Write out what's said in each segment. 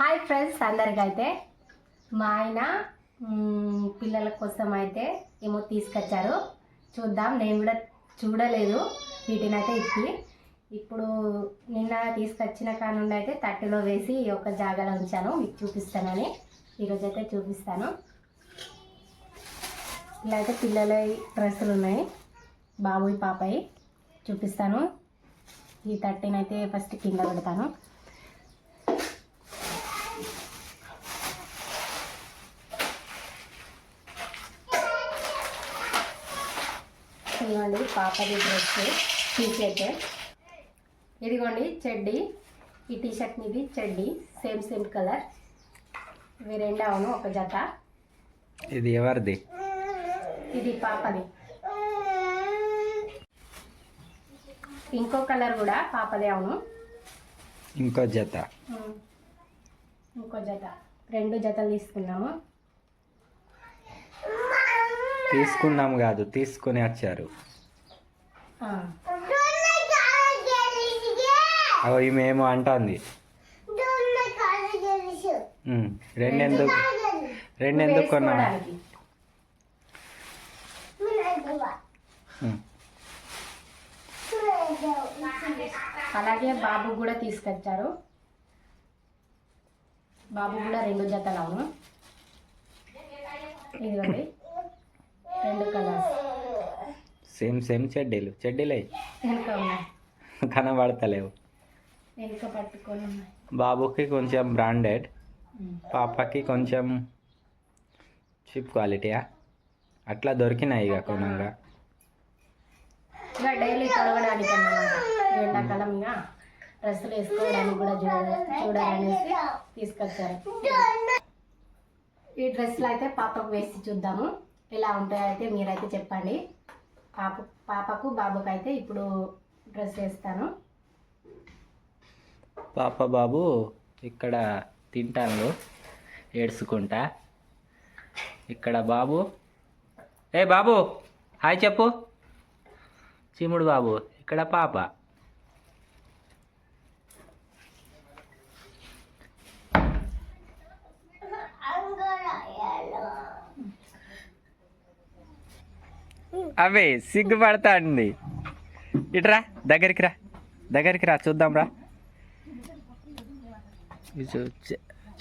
Hi friends, అందరికైతే మా ఆయన పిల్లల కోసం అయితే ఏమో తీసుకొచ్చారు. చూద్దాం. నేను కూడా చూడలేదు వీటిని అయితే ఇప్పుడు నిన్న తీసుకొచ్చిన కానుండి అయితే తట్టెలో వేసి ఒక జాగాలో ఉంచాను. మీకు చూపిస్తానని ఈరోజు అయితే చూపిస్తాను. ఇలా అయితే పిల్లల డ్రెస్సులు ఉన్నాయి, బాబుయి పాపయి చూపిస్తాను. ఈ తట్టెనైతే ఫస్ట్ కింద పెడతాను. ఇదిగోండి పాపది డ్రెస్ టీషర్ట్. ఇదిగోండి చెడ్డీ, ఈ టీషర్ట్ మీది చెడ్డీ సేమ్ కలర్. ఇవి రెండు అవును ఒక జత. ఇది ఎవరిది? ఇది పాపది. ఇంకో కలర్ కూడా పాపదే అవును. ఇంకో జత రెండు జతలు తీసుకున్నాం కాదు, తీసుకుని వచ్చారు. అవి ఈమెమో అంటుంది. రెండెందుకు కొన్నా? అలాగే బాబు కూడా తీసుకొచ్చారు. బాబు కూడా రెండు జతలు అవును. ఇదిగోండి రెండు కలర్స్ సేమ్ చెడ్డీలు వెనుక ఉన్నాయి, కనబడతలేవు. వెనుక పట్టుకొని ఉన్నాయి. బాబుకి కొంచెం బ్రాండెడ్, పాపకి కొంచెం చీప్ క్వాలిటీయా అట్లా దొరికినాయి ఇక కొనంగా. ఇక డైలీ తొడగడానికి అన్నమాట. ఎండాకాలం ఇక డ్రెస్సులు వేసుకోవడానికి కూడా చూడాలనేసి తీసుకొచ్చారు. ఈ డ్రెస్సులు అయితే పాపకు వేసి చూద్దాము ఎలా ఉంటాయో అయితే మీరైతే చెప్పండి. పాపకు బాబుకు అయితే ఇప్పుడు డ్రెస్ వేస్తాను. పాప బాబు ఇక్కడ తింటాను ఏడ్చుకుంటా. ఇక్కడ బాబు, ఏ బాబు హాయ్ చెప్పు. చీముడు బాబు. ఇక్కడ పాప. అవే సిగ్గుపడతాండి. ఇట్రా దగ్గరికి రా చూద్దాం రా.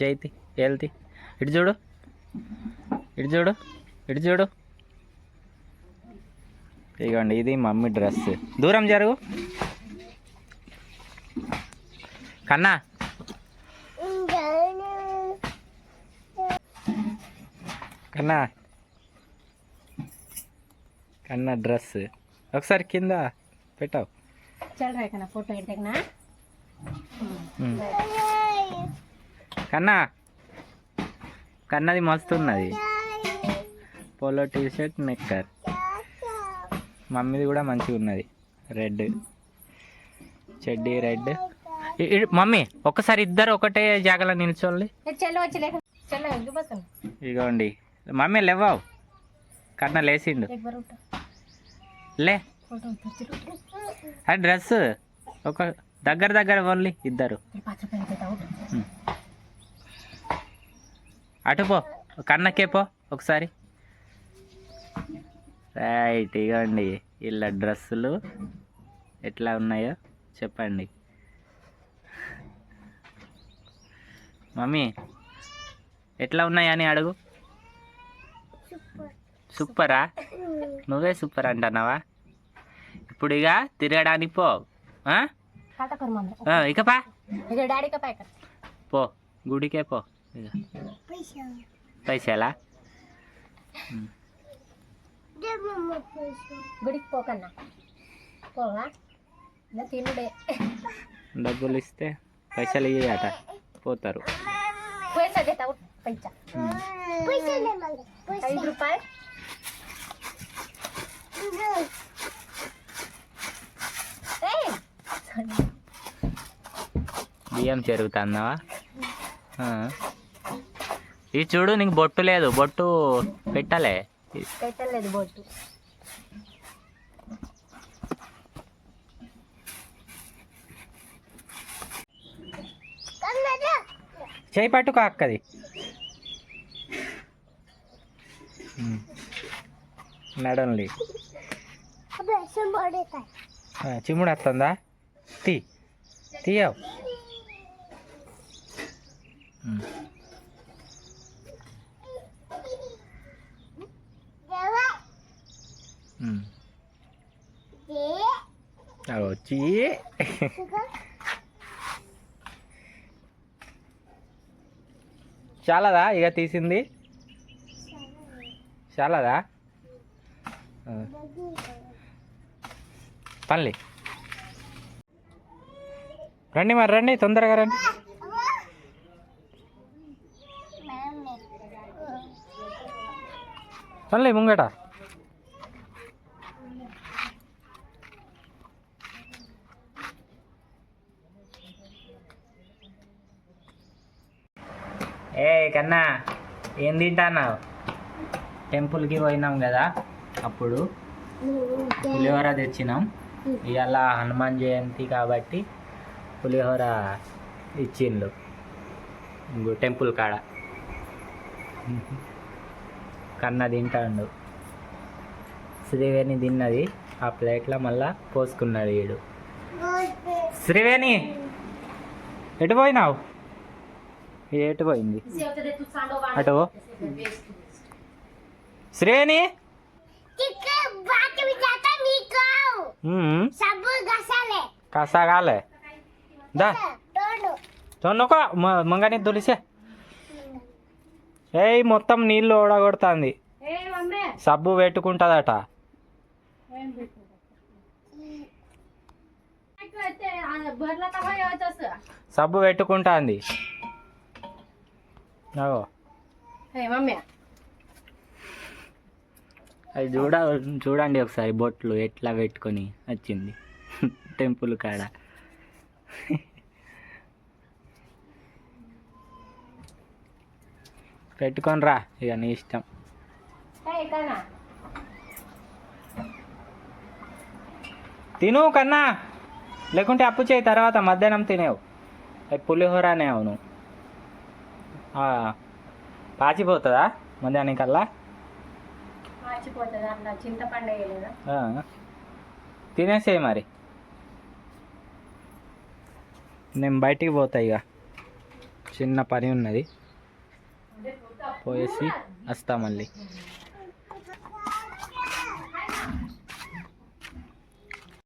చైతి వెళ్తి ఇటు చూడు. ఇదిగోండి ఇది మమ్మీ డ్రెస్. దూరం జరుగు కన్నా. కన్నా డ్రెస్ ఒకసారి కింద పెట్టావు. ఫోటో కన్నది మస్తు ఉన్నది. Polo T shirt నెక్కర్. మమ్మీది కూడా మంచిగా ఉన్నది, రెడ్ చెడ్డీ రెడ్. మమ్మీ ఒక్కసారి ఇద్దరు ఒకటే జాగలో నిల్చోండి. ఇగోండి మమ్మీ లేవావు. కన్నా లేచిండు లే. ఆ డ్రెస్ ఒక దగ్గర ఓన్లీ ఇద్దరు. అటు పో, కన్నకే పో ఒకసారి. రైట్. ఇగోండి ఇలా డ్రెస్సులు ఎట్లా ఉన్నాయో చెప్పండి. మమ్మీ ఎట్లా ఉన్నాయని అడుగు. సూపరా? నువ్వే సూపర్ అంటున్నావా? ఇప్పుడు ఇక తిరగడానికి పో. ఇక పో గుడికే పో. ఇక పైసలా? గుడికి పోకన్నా పోవా తినుడే. డబ్బులు ఇస్తే పైసలు ఇయ్యట పోతారు. 5 రూపాయలు. బియ్యం చెరుగుతున్నావా? ఇది చూడు, నీకు బొట్టు లేదు. బొట్టు పెట్టలేదు బొట్టు. చేయి పట్టుకో అక్కది. నడండి. చిమ్ముడు వస్తుందా? తీయవు. వచ్చి చాలదా ఇక తీసింది? చాలదా? పని రండి మరి, రండి తొందరగా రండి. పని ముంగట. ఏ కన్నా ఏం తింటాన్నావు? టెంపుల్కి పోయినాం కదా, అప్పుడు పులిహోర తెచ్చినాం. ఇవాళ హనుమాన్ జయంతి కాబట్టి పులిహోర ఇచ్చిండు టెంపుల్ కాడ. కన్నా తింటాడు. శ్రీవేణి తిన్నది ఆ ప్లేట్లో, మళ్ళా పోసుకున్నాడు వీడు. శ్రీవేణి ఎటు పోయినావు? ఎటు పోయింది? అటు శ్రీవేణి. కసాగాలే దా తొన్నుకో మంగని తులిసే. ఏ మొత్తం నీళ్ళు ఓడగొడుతుంది. సబ్బు పెట్టుకుంటుందట. సబ్బు పెట్టుకుంటుంది. అది చూడండి ఒకసారి బొట్లు ఎట్లా పెట్టుకొని వచ్చింది టెంపుల్ కాడ. పెట్టుకొని రా ఇక నీ ఇష్టం. తిను కన్నా, లేకుంటే అప్పు చేయి తర్వాత మధ్యాహ్నం తినేవు. పులిహోరనే అవును. పాచిపోతుందా మధ్యాహ్నం కల్లా? తినేసేయి మరి. నేను బయటికి పోతా ఇక, చిన్న పని ఉన్నది, పోయేసి వస్తా మళ్ళీ.